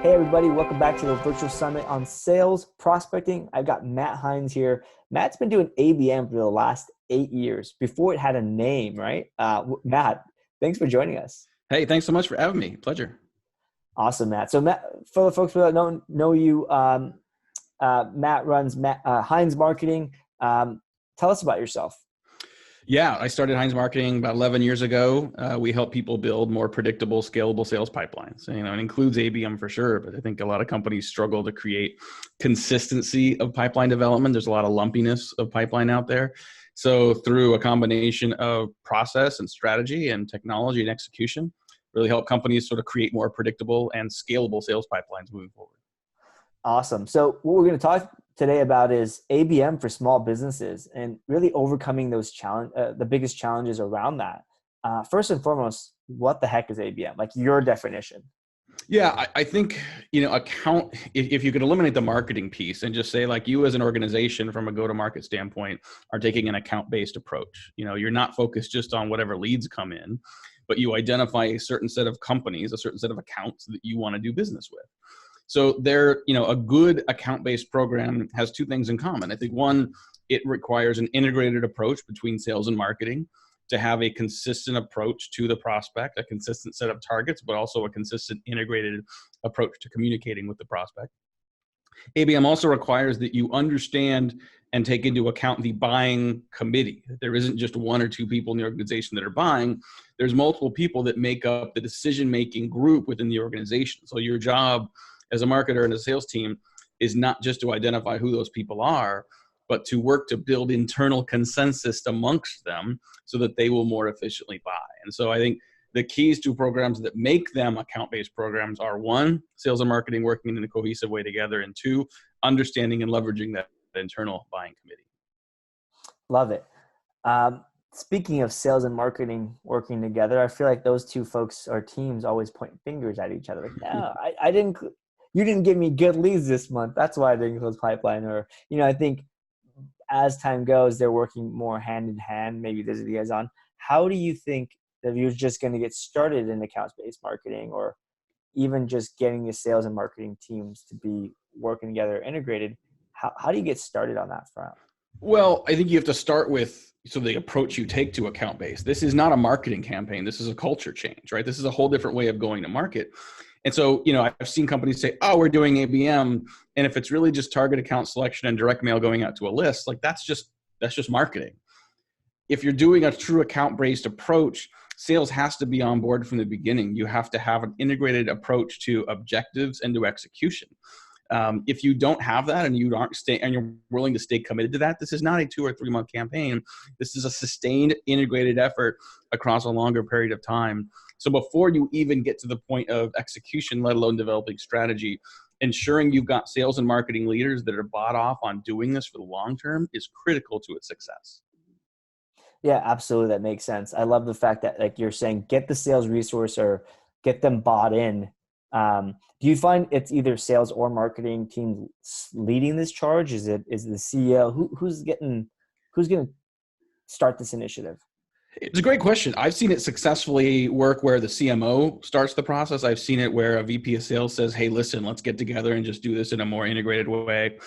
Hey everybody, welcome back to the virtual summit on sales prospecting. I've got Matt Heinz here. Matt's been doing ABM for the last 8 years before it had a name, right? Matt, thanks for joining us. Hey, thanks so much for having me. Pleasure. Awesome, Matt. So Matt, for the folks who don't know you, Matt runs Heinz Marketing. Tell us about yourself. Yeah, I started Heinz Marketing about 11 years ago. We help people build more predictable, scalable sales pipelines. It includes ABM for sure, but I think a lot of companies struggle to create consistency of pipeline development. There's a lot of lumpiness of pipeline out there. So through a combination of process and strategy and technology and execution, really help companies sort of create more predictable and scalable sales pipelines moving forward. Awesome. So what we're going to talk today about is ABM for small businesses and really overcoming those the biggest challenges around that. First and foremost, what the heck is ABM? Like your definition. Yeah, I think, if you could eliminate the marketing piece and just say like you as an organization from a go-to-market standpoint are taking an account-based approach. You're not focused just on whatever leads come in, but you identify a certain set of companies, a certain set of accounts that you want to do business with. So a good account-based program has two things in common. I think one, it requires an integrated approach between sales and marketing to have a consistent approach to the prospect, a consistent set of targets, but also a consistent integrated approach to communicating with the prospect. ABM also requires that you understand and take into account the buying committee. There isn't just one or two people in the organization that are buying. There's multiple people that make up the decision-making group within the organization. So your job as a marketer and a sales team is not just to identify who those people are, but to work to build internal consensus amongst them so that they will more efficiently buy. And so I think the keys to programs that make them account-based programs are one, sales and marketing working in a cohesive way together, and two, understanding and leveraging that internal buying committee. Love it. Speaking of sales and marketing working together, I feel like those two folks or teams always point fingers at each other. Like, no, you didn't give me good leads this month. That's why I didn't close pipeline. Or, I think as time goes, they're working more hand in hand. Maybe there's a liaison. How do you think that you're just going to get started in accounts-based marketing, or even just getting the sales and marketing teams to be working together, integrated? How do you get started on that front? Well, I think you have to start with the approach you take to account-based. This is not a marketing campaign. This is a culture change, right? This is a whole different way of going to market. And so, I've seen companies say, oh, we're doing ABM. And if it's really just target account selection and direct mail going out to a list, like that's just marketing. If you're doing a true account-based approach, sales has to be on board from the beginning. You have to have an integrated approach to objectives and to execution. If you don't have that and you aren't and you're willing to stay committed to that, this is not a 2 or 3 month campaign. This is a sustained integrated effort across a longer period of time. So before you even get to the point of execution, let alone developing strategy, ensuring you've got sales and marketing leaders that are bought off on doing this for the long term is critical to its success. Yeah, absolutely. That makes sense. I love the fact that, like you're saying, get the sales resource or get them bought in. Do you find it's either sales or marketing team leading this charge? Is the CEO who's going to start this initiative? It's a great question. I've seen it successfully work where the CMO starts the process. I've seen it where a VP of sales says, hey, listen, let's get together and just do this in a more integrated way.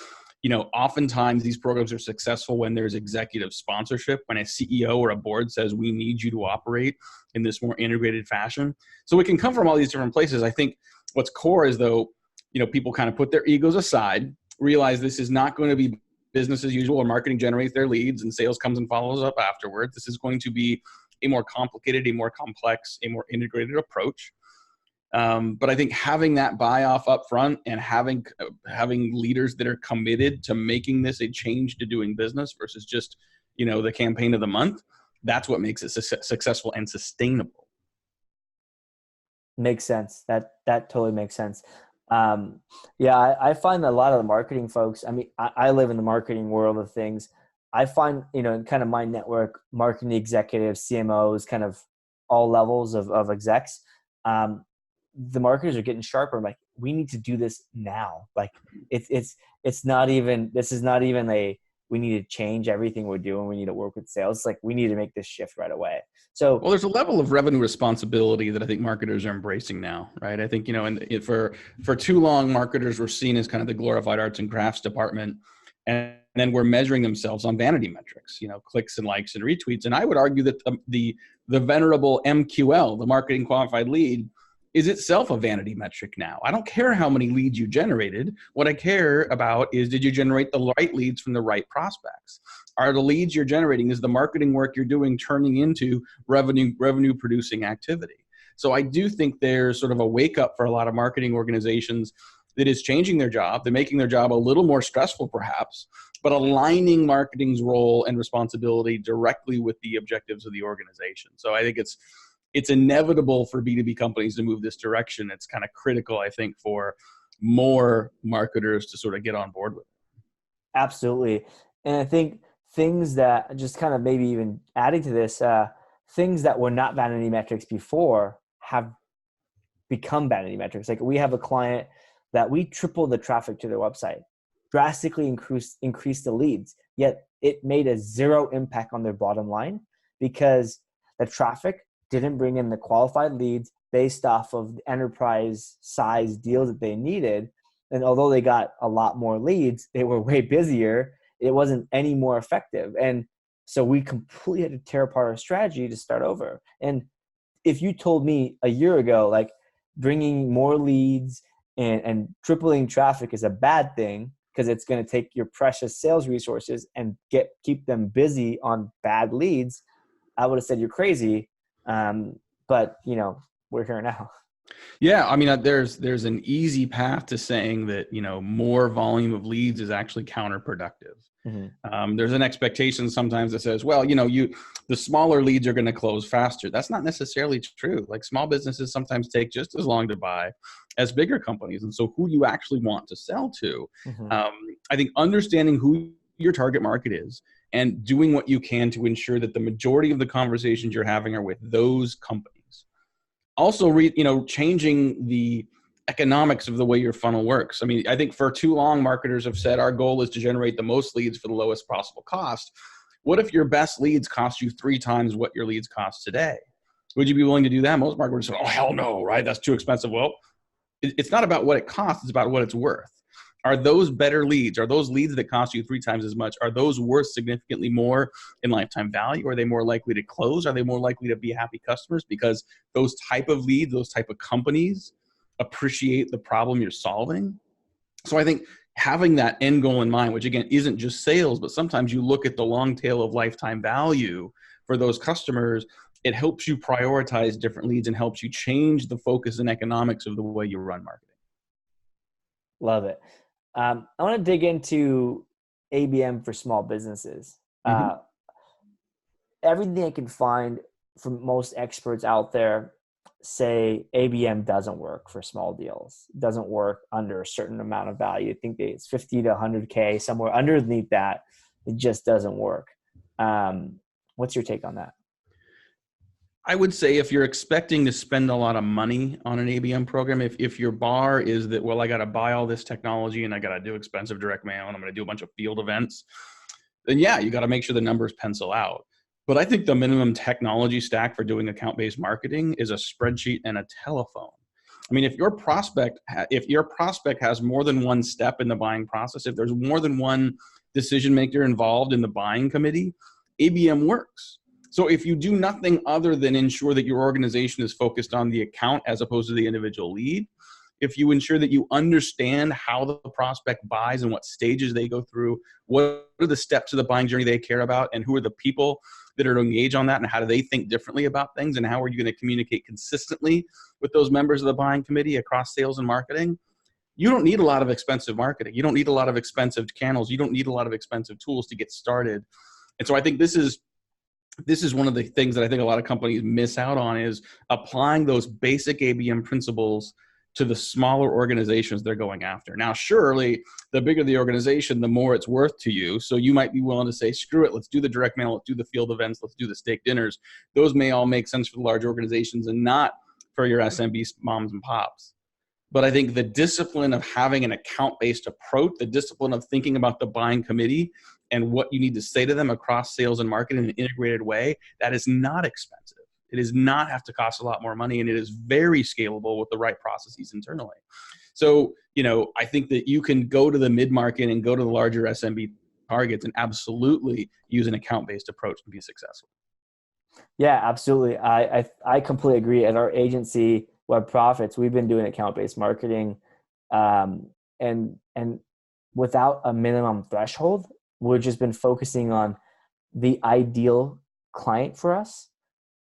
Oftentimes these programs are successful when there's executive sponsorship, when a CEO or a board says, we need you to operate in this more integrated fashion. So it can come from all these different places. I think what's core is though, people kind of put their egos aside, realize this is not going to be business as usual, or marketing generates their leads and sales comes and follows up afterwards. This is going to be a more complicated, a more complex, a more integrated approach. But I think having that buy-off up front and having leaders that are committed to making this a change to doing business versus just, the campaign of the month, that's what makes it successful and sustainable. Makes sense. That totally makes sense. Yeah, I find that a lot of the marketing folks, I live in the marketing world of things. I find, in kind of my network, marketing executives, CMOs, kind of all levels of execs, the marketers are getting sharper. Like, we need to do this now. Like this is not even a we need to change everything we're doing. We need to work with sales. Like we need to make this shift right away. So, Well, there's a level of revenue responsibility that I think marketers are embracing now, right? I think, and for too long, marketers were seen as kind of the glorified arts and crafts department, and then we're measuring themselves on vanity metrics, clicks and likes and retweets. And I would argue that the venerable MQL, the marketing qualified lead, is itself a vanity metric now. I don't care how many leads you generated. What I care about is, did you generate the right leads from the right prospects? Are the leads you're generating, is the marketing work you're doing turning into revenue producing activity? So I do think there's sort of a wake up for a lot of marketing organizations that is changing their job. They're making their job a little more stressful perhaps, but aligning marketing's role and responsibility directly with the objectives of the organization. So I think it's inevitable for B2B companies to move this direction. It's kind of critical, I think, for more marketers to sort of get on board with it. Absolutely. And I think things that, just kind of maybe even adding to this, things that were not vanity metrics before have become vanity metrics. Like we have a client that we tripled the traffic to their website, drastically increased the leads, yet it made a zero impact on their bottom line because the traffic didn't bring in the qualified leads based off of the enterprise size deals that they needed. And although they got a lot more leads, they were way busier. It wasn't any more effective. And so we completely had to tear apart our strategy to start over. And if you told me a year ago, like bringing more leads and tripling traffic is a bad thing because it's going to take your precious sales resources and keep them busy on bad leads, I would have said you're crazy. But we're here now. Yeah, I mean, there's an easy path to saying that more volume of leads is actually counterproductive. Mm-hmm. There's an expectation sometimes that says, well, the smaller leads are going to close faster. That's not necessarily true. Like small businesses sometimes take just as long to buy as bigger companies, and so who you actually want to sell to. Mm-hmm. I think understanding who your target market is and doing what you can to ensure that the majority of the conversations you're having are with those companies. Also, changing the economics of the way your funnel works. I mean, I think for too long, marketers have said our goal is to generate the most leads for the lowest possible cost. What if your best leads cost you 3 times what your leads cost today? Would you be willing to do that? Most marketers say, oh, hell no, right? That's too expensive. Well, it's not about what it costs. It's about what it's worth. Are those better leads? Are those leads that cost you 3 times as much? Are those worth significantly more in lifetime value? Are they more likely to close? Are they more likely to be happy customers? Because those type of leads, those type of companies appreciate the problem you're solving. So I think having that end goal in mind, which again isn't just sales, but sometimes you look at the long tail of lifetime value for those customers, it helps you prioritize different leads and helps you change the focus and economics of the way you run marketing. Love it. I want to dig into ABM for small businesses. Mm-hmm. Everything I can find from most experts out there say ABM doesn't work for small deals. It doesn't work under a certain amount of value. I think it's 50 to 100K, somewhere underneath that. It just doesn't work. What's your take on that? I would say if you're expecting to spend a lot of money on an ABM program, if your bar is that, well, I got to buy all this technology and I got to do expensive direct mail and I'm going to do a bunch of field events, then yeah, you got to make sure the numbers pencil out. But I think the minimum technology stack for doing account-based marketing is a spreadsheet and a telephone. I mean, if your prospect has more than one step in the buying process, if there's more than one decision maker involved in the buying committee, ABM works. So if you do nothing other than ensure that your organization is focused on the account as opposed to the individual lead, if you ensure that you understand how the prospect buys and what stages they go through, what are the steps of the buying journey they care about, and who are the people that are to engage on that, and how do they think differently about things, and how are you going to communicate consistently with those members of the buying committee across sales and marketing, you don't need a lot of expensive marketing. You don't need a lot of expensive channels. You don't need a lot of expensive tools to get started. And so I think this is one of the things that I think a lot of companies miss out on, is applying those basic ABM principles to the smaller organizations they're going after. Now, surely the bigger the organization, the more it's worth to you. So you might be willing to say, screw it, let's do the direct mail, let's do the field events, let's do the steak dinners. Those may all make sense for the large organizations and not for your SMB moms and pops. But I think the discipline of having an account-based approach, the discipline of thinking about the buying committee and what you need to say to them across sales and marketing in an integrated way, that is not expensive. It does not have to cost a lot more money, and it is very scalable with the right processes internally. So, I think that you can go to the mid-market and go to the larger SMB targets and absolutely use an account-based approach to be successful. Yeah, absolutely. I completely agree. At our agency, Web Profits, we've been doing account-based marketing, and without a minimum threshold. We've just been focusing on the ideal client for us,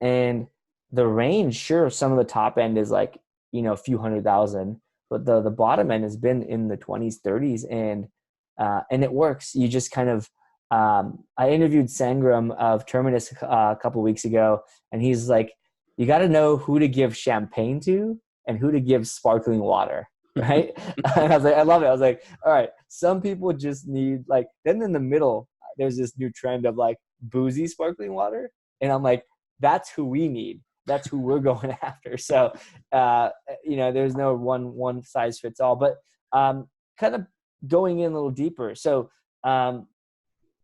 and the range. Sure, some of the top end is like a few $100,000, but the bottom end has been in the 20s, 30s, and it works. You just kind of I interviewed Sangram of Terminus a couple of weeks ago, and he's like, you got to know who to give champagne to and who to give sparkling water, right? And I was like, I love it. I was like, all right, some people just need then in the middle, there's this new trend of like boozy sparkling water. And I'm like, that's who we need. That's who we're going after. So, there's no one size fits all, but kind of going in a little deeper. So,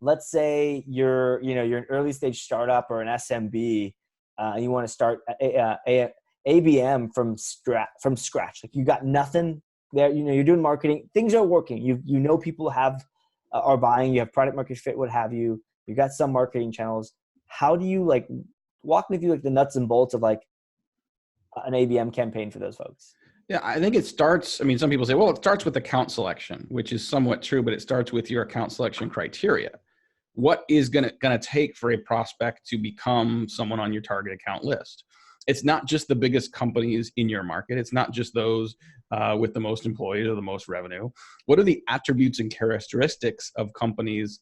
let's say you're an early stage startup or an SMB, and you want to start ABM from scratch. Like you got nothing there. You're doing marketing. Things are working. People are buying. You have product market fit. What have you? You got some marketing channels. How do you walk me through the nuts and bolts of an ABM campaign for those folks? Yeah, I think it starts, some people say, well, it starts with account selection, which is somewhat true, but it starts with your account selection criteria. What is going to take for a prospect to become someone on your target account list? It's not just the biggest companies in your market. It's not just those with the most employees or the most revenue. What are the attributes and characteristics of companies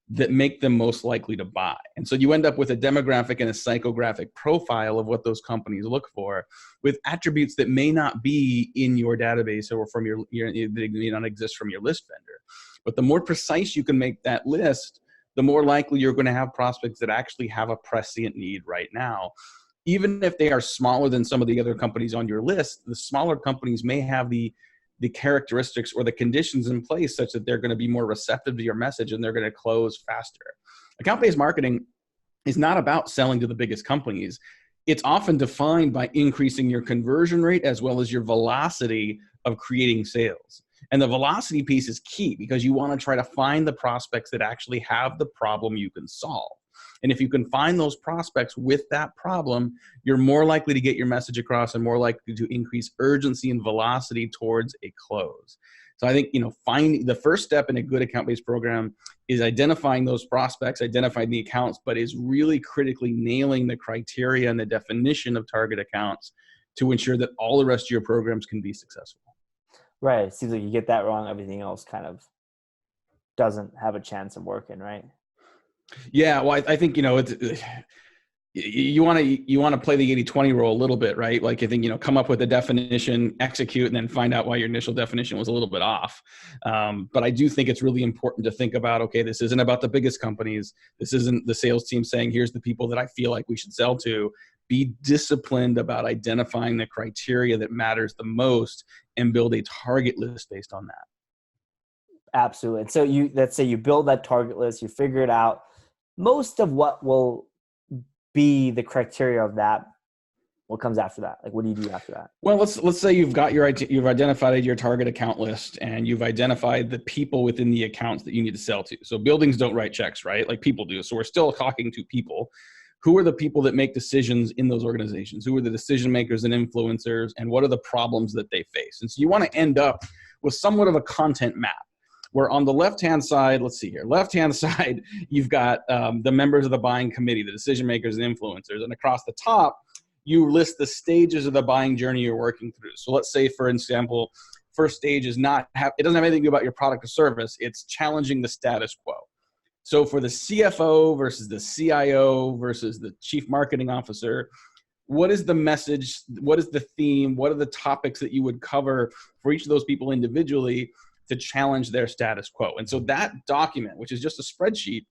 that make them most likely to buy? And so you end up with a demographic and a psychographic profile of what those companies look for, with attributes that may not be in your database or from your they may not exist from your list vendor. But the more precise you can make that list, the more likely you're going to have prospects that actually have a prescient need right now. Even if they are smaller than some of the other companies on your list, the smaller companies may have the characteristics or the conditions in place such that they're going to be more receptive to your message and they're going to close faster. Account-based marketing is not about selling to the biggest companies. It's often defined by increasing your conversion rate as well as your velocity of creating sales. And the velocity piece is key because you want to try to find the prospects that actually have the problem you can solve. And if you can find those prospects with that problem, you're more likely to get your message across and more likely to increase urgency and velocity towards a close. So I think, finding the first step in a good account-based program is identifying those prospects, identifying the accounts, but is really critically nailing the criteria and the definition of target accounts to ensure that all the rest of your programs can be successful. Right. It seems like you get that wrong, everything else kind of doesn't have a chance of working, right? Yeah, well, I think, it's, you want to play the 80-20 rule a little bit, right? Like I think, come up with a definition, execute, and then find out why your initial definition was a little bit off. But I do think it's really important to think about, okay, this isn't about the biggest companies. This isn't the sales team saying, here's the people that I feel like we should sell to. Be disciplined about identifying the criteria that matters the most and build a target list based on that. Absolutely. And so let's say you build that target list, you figure it out. Most of what will be the criteria of that, what comes after that? What do you do after that? Well, let's say you've identified your target account list and you've identified the people within the accounts that you need to sell to. So buildings don't write checks, right? Like people do. So we're still talking to people. Who are the people that make decisions in those organizations? Who are the decision makers and influencers? And what are the problems that they face? And so you want to end up with somewhat of a content map, where on the left-hand side, let's see here, left-hand side, you've got the members of the buying committee, the decision makers and influencers. And across the top, you list the stages of the buying journey you're working through. So let's say, for example, first stage is it doesn't have anything to do about your product or service. It's challenging the status quo. So for the CFO versus the CIO versus the chief marketing officer, what is the message? What is the theme? What are the topics that you would cover for each of those people individually to challenge their status quo? And so that document, which is just a spreadsheet,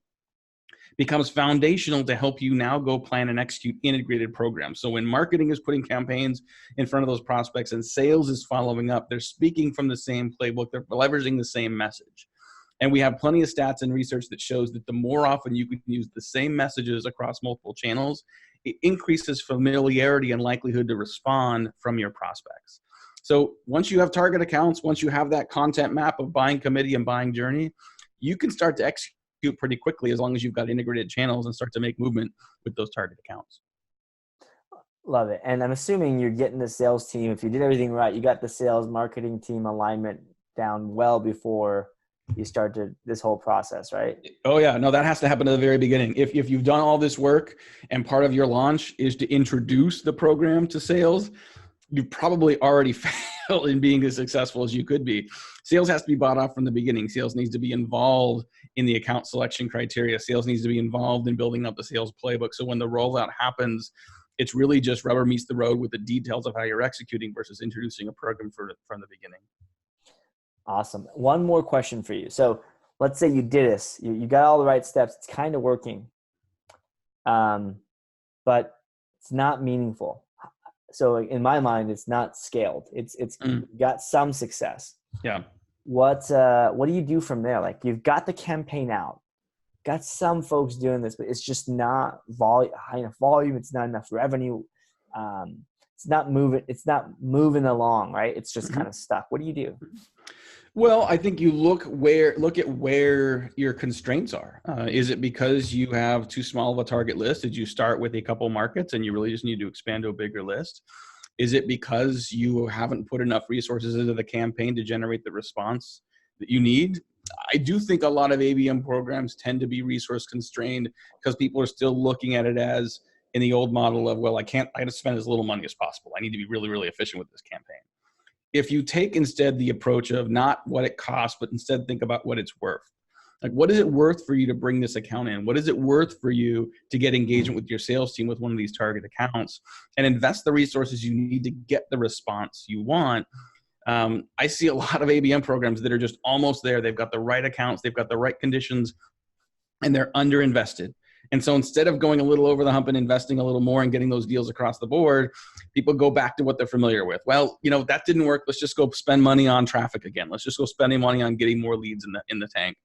becomes foundational to help you now go plan and execute integrated programs. So when marketing is putting campaigns in front of those prospects and sales is following up, they're speaking from the same playbook, they're leveraging the same message. And we have plenty of stats and research that shows that the more often you can use the same messages across multiple channels, it increases familiarity and likelihood to respond from your prospects. So once you have target accounts, once you have that content map of buying committee and buying journey, you can start to execute pretty quickly as long as you've got integrated channels and start to make movement with those target accounts. Love it. And I'm assuming you're getting the sales team. If you did everything right, you got the sales marketing team alignment down well before you started this whole process, right? Oh yeah, no, that has to happen at the very beginning. If you've done all this work and part of your launch is to introduce the program to sales, you've probably already failed in being as successful as you could be. Sales has to be bought off from the beginning. Sales needs to be involved in the account selection criteria. Sales needs to be involved in building up the sales playbook. So when the rollout happens, it's really just rubber meets the road with the details of how you're executing versus introducing a program from the beginning. Awesome. One more question for you. So let's say you did this, you got all the right steps. It's kind of working, but it's not meaningful. So in my mind, it's not scaled. It's got some success. Yeah. What do you do from there? Like, you've got the campaign out, got some folks doing this, but it's just not high enough volume. It's not enough revenue. It's not moving along, right? It's just kind of stuck. What do you do? Well, I think you look at where your constraints are. Is it because you have too small of a target list? Did you start with a couple markets and you really just need to expand to a bigger list? Is it because you haven't put enough resources into the campaign to generate the response that you need? I do think a lot of ABM programs tend to be resource constrained because people are still looking at it as in the old model of, well, I got to spend as little money as possible. I need to be really, really efficient with this campaign. If you take instead the approach of not what it costs, but instead think about what it's worth. Like, what is it worth for you to bring this account in? What is it worth for you to get engagement with your sales team with one of these target accounts and invest the resources you need to get the response you want? I see a lot of ABM programs that are just almost there. They've got the right accounts, they've got the right conditions, and they're underinvested. And so instead of going a little over the hump and investing a little more and getting those deals across the board, people go back to what they're familiar with. Well, that didn't work. Let's just go spend money on traffic again. Let's just go spending money on getting more leads in the tank.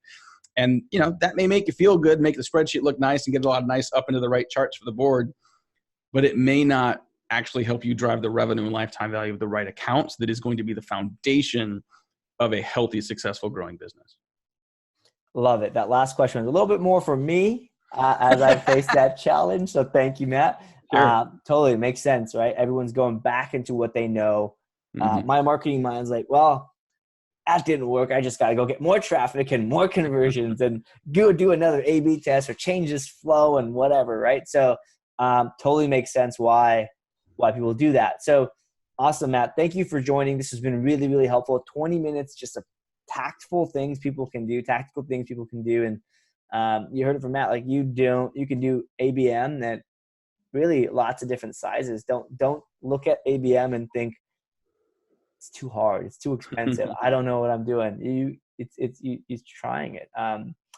And, that may make you feel good, make the spreadsheet look nice and get a lot of nice up into the right charts for the board, but it may not actually help you drive the revenue and lifetime value of the right accounts that is going to be the foundation of a healthy, successful, growing business. Love it. That last question was a little bit more for me as I faced that challenge. So thank you, Matt. Sure. Totally makes sense, right? Everyone's going back into what they know. My marketing mind's like, well, that didn't work. I just got to go get more traffic and more conversions and do another A/B test or change this flow and whatever, right? So totally makes sense why people do that. So awesome, Matt. Thank you for joining. This has been really, really helpful. 20 minutes, just of tactful things people can do, tactical things people can do. And you heard it from Matt, like you can do ABM that really lots of different sizes. Don't look at ABM and think it's too hard. It's too expensive. I don't know what I'm doing. It's trying it.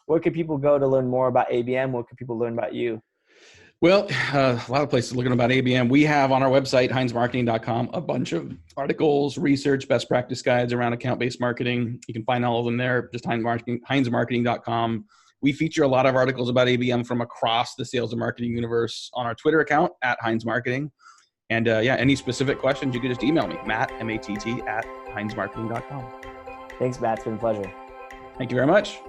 Where can people go to learn more about ABM? Where can people learn about you? Well, a lot of places looking about ABM. We have on our website, HeinzMarketing.com, a bunch of articles, research, best practice guides around account-based marketing. You can find all of them there, just HeinzMarketing.com. We feature a lot of articles about ABM from across the sales and marketing universe on our Twitter account at Heinz Marketing. And any specific questions, you can just email me, Matt, M-A-T-T, at HeinzMarketing.com. Thanks, Matt. It's been a pleasure. Thank you very much.